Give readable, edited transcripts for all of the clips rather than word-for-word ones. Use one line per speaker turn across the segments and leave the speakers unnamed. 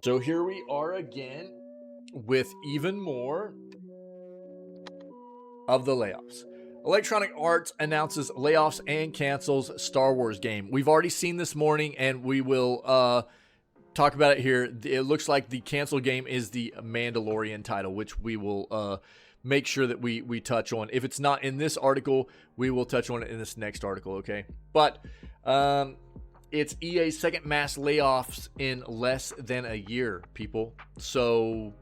So here we are again with even more of the layoffs. Electronic Arts announces layoffs and cancels Star Wars game. We've already seen this morning, and we will talk about it here. It looks like the canceled game is the Mandalorian title, which we will make sure that we touch on. If it's not in this article, we will touch on it in this next article, okay? But it's EA's second mass layoffs in less than a year, people. So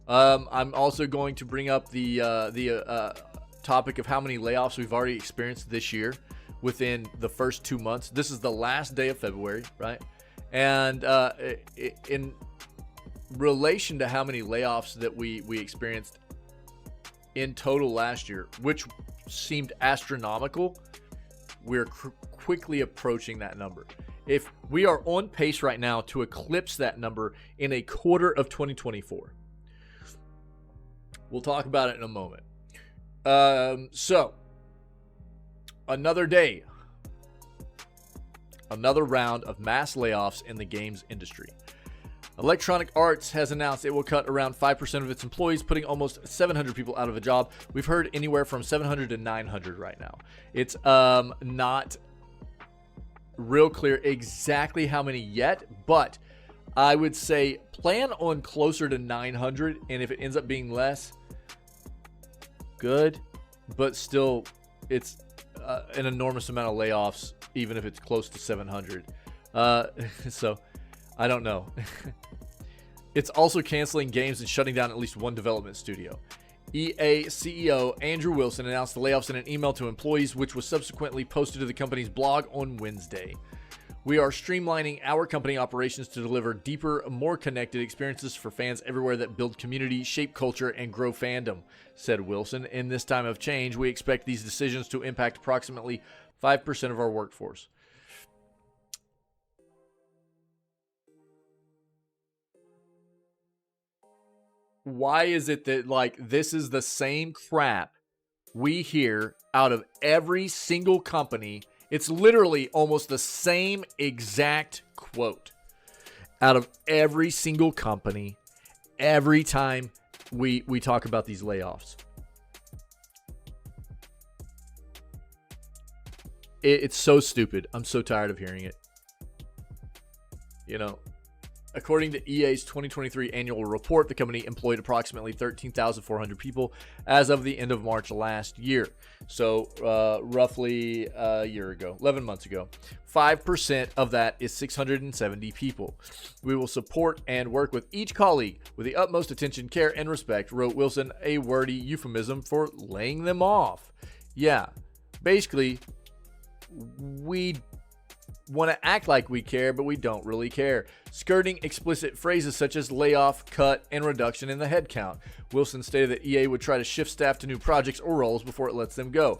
I'm also going to bring up the topic of how many layoffs we've already experienced this year within the first 2 months. This is the last day of February, right? And in relation to how many layoffs that we experienced in total last year, which seemed astronomical, we're quickly approaching that number. If we are on pace right now to eclipse that number in a quarter of 2024. We'll talk about it in a moment. So, another day, another round of mass layoffs in the games industry. Electronic Arts has announced it will cut around 5% of its employees, putting almost 700 people out of a job. We've heard anywhere from 700 to 900 right now. It's not real clear exactly how many yet, but I would say plan on closer to 900, and if it ends up being less, good, but still it's an enormous amount of layoffs, even if it's close to 700. So I don't know. It's also canceling games and shutting down at least one development studio. EA CEO Andrew Wilson announced the layoffs in an email to employees, which was subsequently posted to the company's blog on Wednesday. We are streamlining our company operations to deliver deeper, more connected experiences for fans everywhere that build community, shape culture, and grow fandom, said Wilson. In this time of change, we expect these decisions to impact approximately 5% of our workforce. Why is it that, like, this is the same crap we hear out of every single company? It's literally almost the same exact quote out of every single company every time we talk about these layoffs. It's so stupid. I'm so tired of hearing it. You know, according to EA's 2023 annual report, the company employed approximately 13,400 people as of the end of March last year. So roughly a year ago, 11 months ago. 5% of that is 670 people. We will support and work with each colleague with the utmost attention, care, and respect, wrote Wilson, a wordy euphemism for laying them off. Yeah, basically, we want to act like we care, but we don't really care, skirting explicit phrases such as layoff, cut, and reduction in the headcount. Wilson stated that EA would try to shift staff to new projects or roles before it lets them go.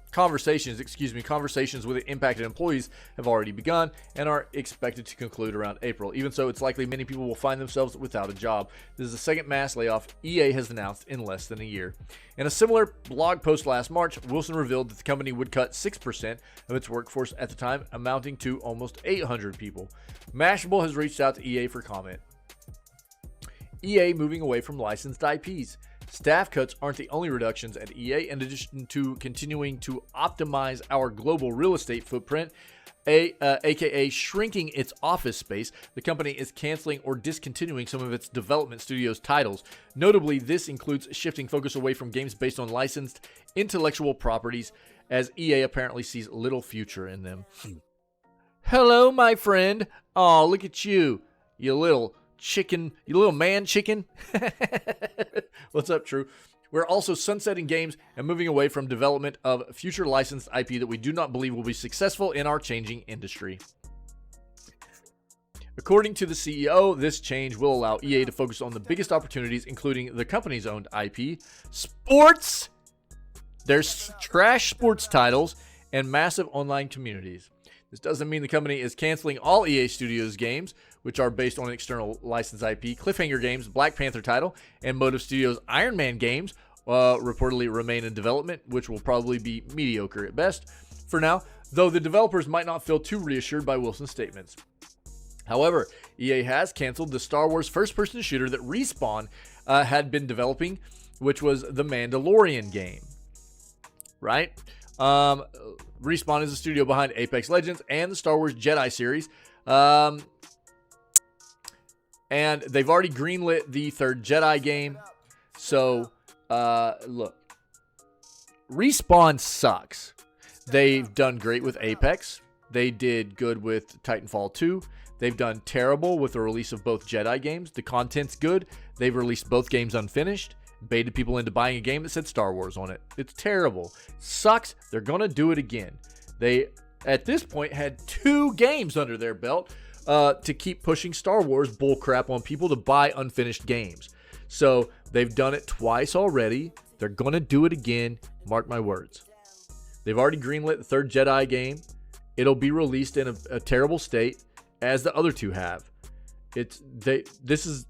Conversations with the impacted employees have already begun and are expected to conclude around April. Even so, it's likely many people will find themselves without a job. This is the second mass layoff EA has announced in less than a year. In a similar blog post last March, Wilson revealed that the company would cut 6% of its workforce at the time, amounting to almost 800 people. Mashable has reached out to EA for comment. EA moving away from licensed IPs. Staff cuts aren't the only reductions at EA. In addition to continuing to optimize our global real estate footprint, aka shrinking its office space, the company is canceling or discontinuing some of its development studios titles. Notably, this includes shifting focus away from games based on licensed intellectual properties, as EA apparently sees little future in them. Hello, my friend. Oh, look at you, you little chicken, you little man chicken. What's up, True? We're also sunsetting games and moving away from development of future licensed IP that we do not believe will be successful in our changing industry. According to the CEO, this change will allow EA to focus on the biggest opportunities, including the company's owned IP, sports, there's trash sports titles, and massive online communities. This doesn't mean the company is canceling all EA Studios games, which are based on external licensed IP. Cliffhanger Games' Black Panther title and Motive Studios' Iron Man games reportedly remain in development, which will probably be mediocre at best for now, though the developers might not feel too reassured by Wilson's statements. However, EA has canceled the Star Wars first-person shooter that Respawn had been developing, which was the Mandalorian game. Right? Respawn is the studio behind Apex Legends and the Star Wars Jedi series. And they've already greenlit the third Jedi game. So, look. Respawn sucks. They've done great with Apex. They did good with Titanfall 2. They've done terrible with the release of both Jedi games. The content's good. They've released both games unfinished. Baited people into buying a game that said Star Wars on it. It's terrible. Sucks. They're going to do it again. They, at this point, had 2 games under their belt to keep pushing Star Wars bullcrap on people to buy unfinished games. So they've done it twice already. They're going to do it again. Mark my words. They've already greenlit the third Jedi game. It'll be released in a terrible state, as the other 2 have. This is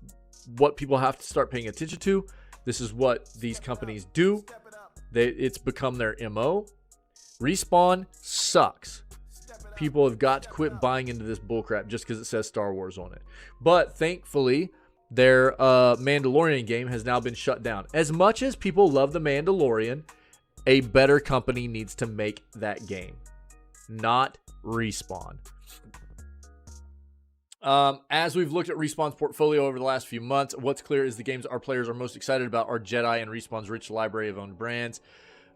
what people have to start paying attention to. This is what these companies do. It's become their MO. Respawn sucks. People have got to quit buying into this bullcrap just because it says Star Wars on it. But thankfully, their Mandalorian game has now been shut down. As much as people love the Mandalorian, a better company needs to make that game, not Respawn. As we've looked at Respawn's portfolio over the last few months, what's clear is the games our players are most excited about are Jedi and Respawn's rich library of owned brands.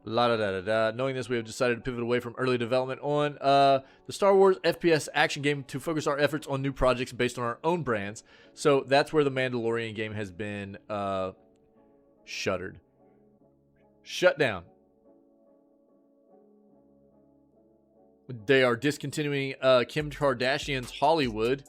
Knowing this, we have decided to pivot away from early development on the Star Wars FPS action game to focus our efforts on new projects based on our own brands. So that's where the Mandalorian game has been shut down. They are discontinuing Kim Kardashian's Hollywood.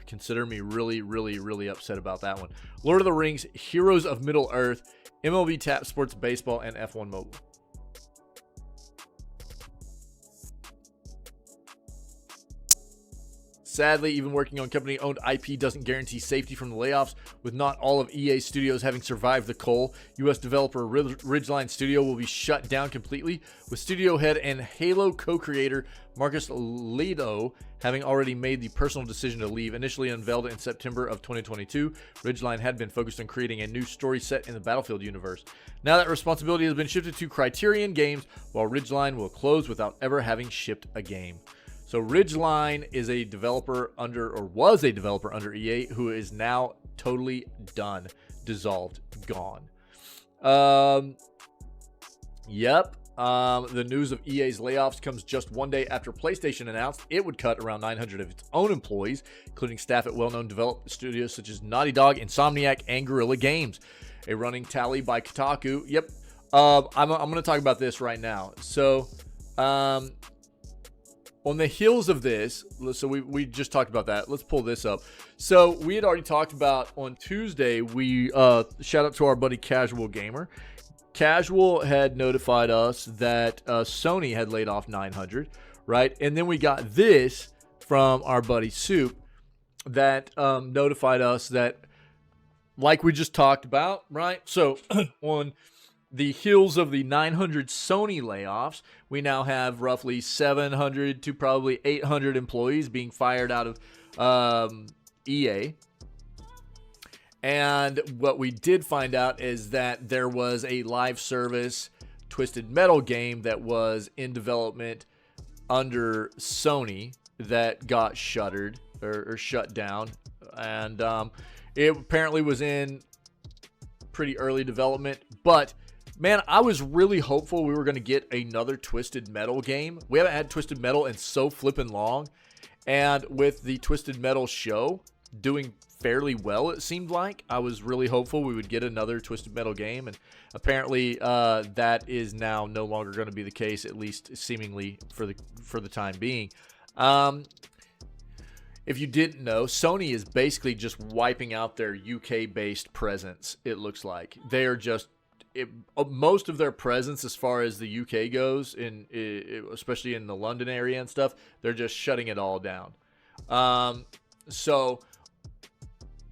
Consider me really, really, really upset about that one. Lord of the Rings, Heroes of Middle-earth, MLB Tap Sports Baseball, and F1 Mobile. Sadly, even working on company-owned IP doesn't guarantee safety from the layoffs. With not all of EA studios having survived the coal, U.S. developer Ridgeline Studio will be shut down completely, with studio head and Halo co-creator Marcus Leto having already made the personal decision to leave. Initially unveiled in September of 2022, Ridgeline had been focused on creating a new story set in the Battlefield universe. Now that responsibility has been shifted to Criterion Games, while Ridgeline will close without ever having shipped a game. So Ridgeline is a developer was a developer under EA who is now totally done, dissolved, gone. The news of EA's layoffs comes just one day after PlayStation announced it would cut around 900 of its own employees, including staff at well-known development studios such as Naughty Dog, Insomniac, and Guerrilla Games. A running tally by Kotaku. I'm going to talk about this right now. So, on the heels of this, so we just talked about that. Let's pull this up. So we had already talked about on Tuesday, we shout out to our buddy Casual Gamer. Casual had notified us that Sony had laid off 900, right? And then we got this from our buddy Soup that notified us that, like we just talked about, right? So on the heels of the 900 Sony layoffs, we now have roughly 700 to probably 800 employees being fired out of EA. And what we did find out is that there was a live service Twisted Metal game that was in development under Sony that got shuttered or shut down. And it apparently was in pretty early development, but man, I was really hopeful we were going to get another Twisted Metal game. We haven't had Twisted Metal in so flippin' long. And with the Twisted Metal show doing fairly well, it seemed like, I was really hopeful we would get another Twisted Metal game. And apparently that is now no longer going to be the case, at least seemingly for the time being. If you didn't know, Sony is basically just wiping out their UK-based presence, it looks like. They are just... most of their presence as far as the UK goes, especially in the London area and stuff, they're just shutting it all down. So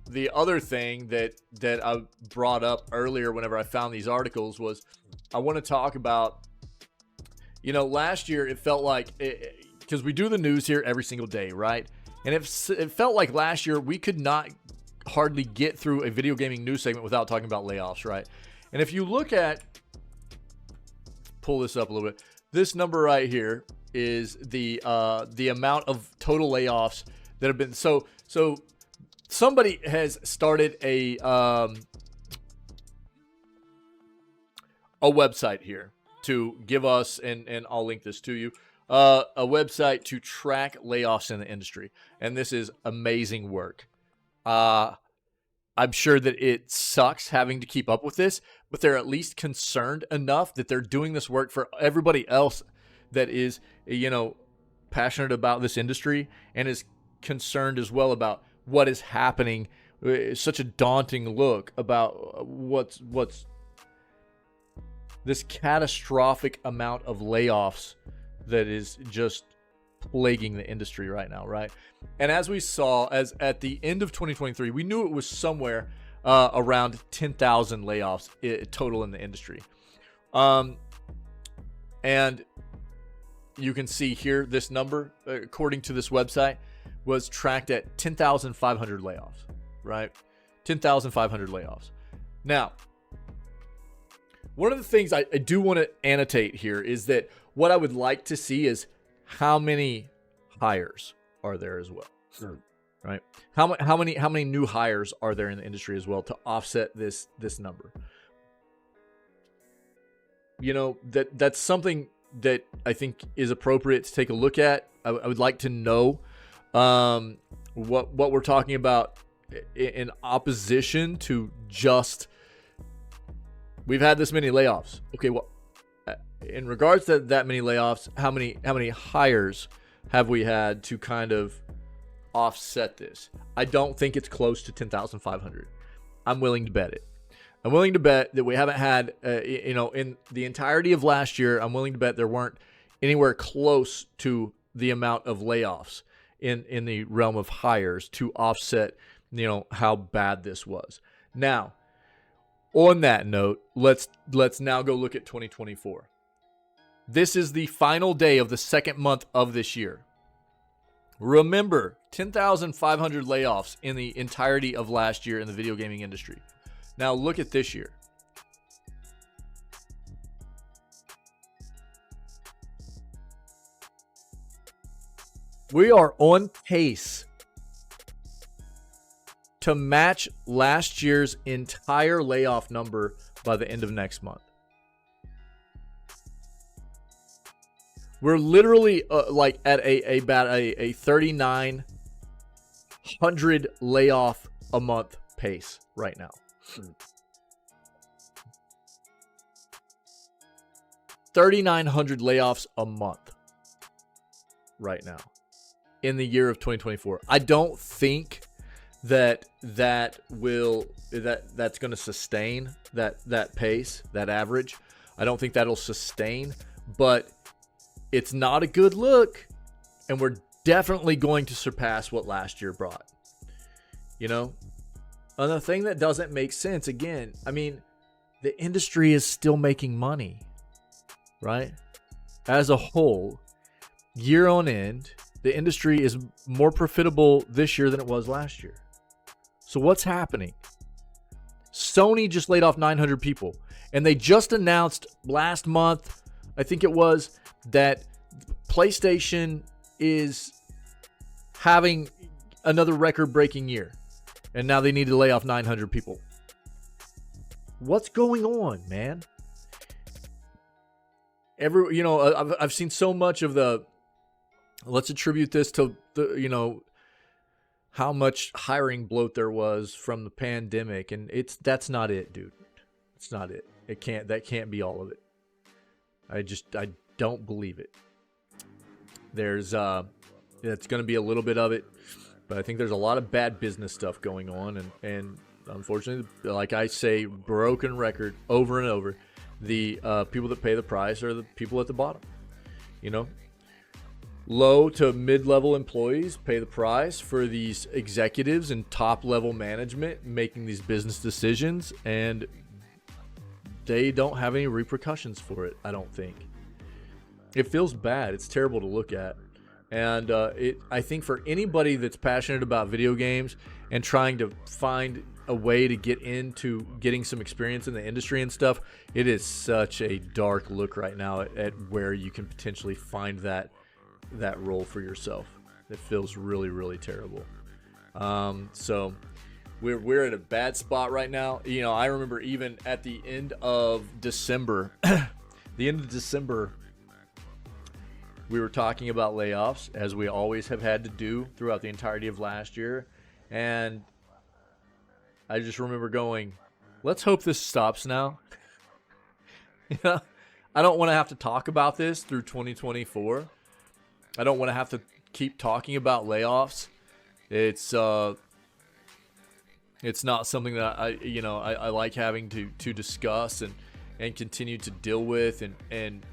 the other thing that I brought up earlier whenever I found these articles was I want to talk about, last year it felt like, because we do the news here every single day, right? And it felt like last year we could not hardly get through a video gaming news segment without talking about layoffs, right? And if you look at, pull this up a little bit, this number right here is the amount of total layoffs that have been, so somebody has started a website here to give us, and I'll link this to you, a website to track layoffs in the industry. And this is amazing work. I'm sure that it sucks having to keep up with this, but they're at least concerned enough that they're doing this work for everybody else that is, you know, passionate about this industry and is concerned as well about what is happening. It's such a daunting look about what's this catastrophic amount of layoffs that is just plaguing the industry right now, right? And as we saw, as at the end of 2023, we knew it was somewhere around 10,000 layoffs total in the industry. And you can see here, this number, according to this website, was tracked at 10,500 layoffs, right? 10,500 layoffs. Now, one of the things I do want to annotate here is that what I would like to see is how many hires are there as well, right? How many new hires are there in the industry as well to offset this number? You know, that's something that I think is appropriate to take a look at. I would like to know what we're talking about in opposition to just we've had this many layoffs. Okay, well, in regards to that many layoffs, how many hires have we had to kind of offset this? I don't think it's close to 10,500. I'm willing to bet it. I'm willing to bet that we haven't had, you know, in the entirety of last year, I'm willing to bet there weren't anywhere close to the amount of layoffs in the realm of hires to offset, you know, how bad this was. Now, on that note, let's now go look at 2024. This is the final day of the second month of this year. Remember, 10,500 layoffs in the entirety of last year in the video gaming industry. Now look at this year. We are on pace to match last year's entire layoff number by the end of next month. We're literally like at about a 3,900 layoff a month pace right now. 3,900 layoffs a month right now in the year of 2024. I don't think that's going to sustain that pace, that average. I don't think that'll sustain, but it's not a good look, and we're definitely going to surpass what last year brought. You know? And the thing that doesn't make sense, again, I mean, the industry is still making money, right? As a whole, year on end, the industry is more profitable this year than it was last year. So what's happening? Sony just laid off 900 people, and they just announced last month, I think it was, that PlayStation is having another record-breaking year, and now they need to lay off 900 people. What's going on, man? I've seen so much of the, let's attribute this to the, you know, how much hiring bloat there was from the pandemic, and that's not it, dude. It's not it. That can't be all of it. I don't believe it. There's it's going to be a little bit of it, but I think there's a lot of bad business stuff going on, and unfortunately, like I say, broken record over and over, the people that pay the price are the people at the bottom. You know, low to mid-level employees pay the price for these executives and top-level management making these business decisions, and they don't have any repercussions for it, I don't think. It feels bad. It's terrible to look at. And I think for anybody that's passionate about video games and trying to find a way to get into getting some experience in the industry and stuff, it is such a dark look right now at where you can potentially find that role for yourself. It feels really, really terrible. So we're at a bad spot right now. You know, I remember even at the end of December, we were talking about layoffs, as we always have had to do throughout the entirety of last year. And I just remember going, let's hope this stops now. You know, I don't want to have to talk about this through 2024. I don't want to have to keep talking about layoffs. It's not something that I like having to discuss and continue to deal with and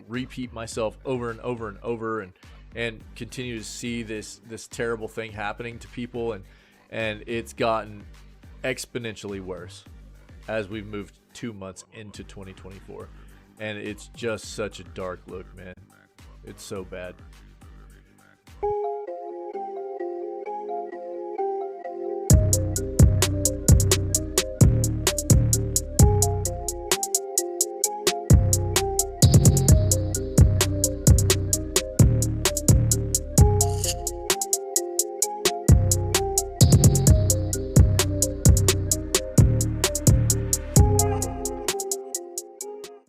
repeat myself over and over and over and continue to see this terrible thing happening to people, and it's gotten exponentially worse as we've moved 2 months into 2024, and it's just such a dark look, man. It's so bad.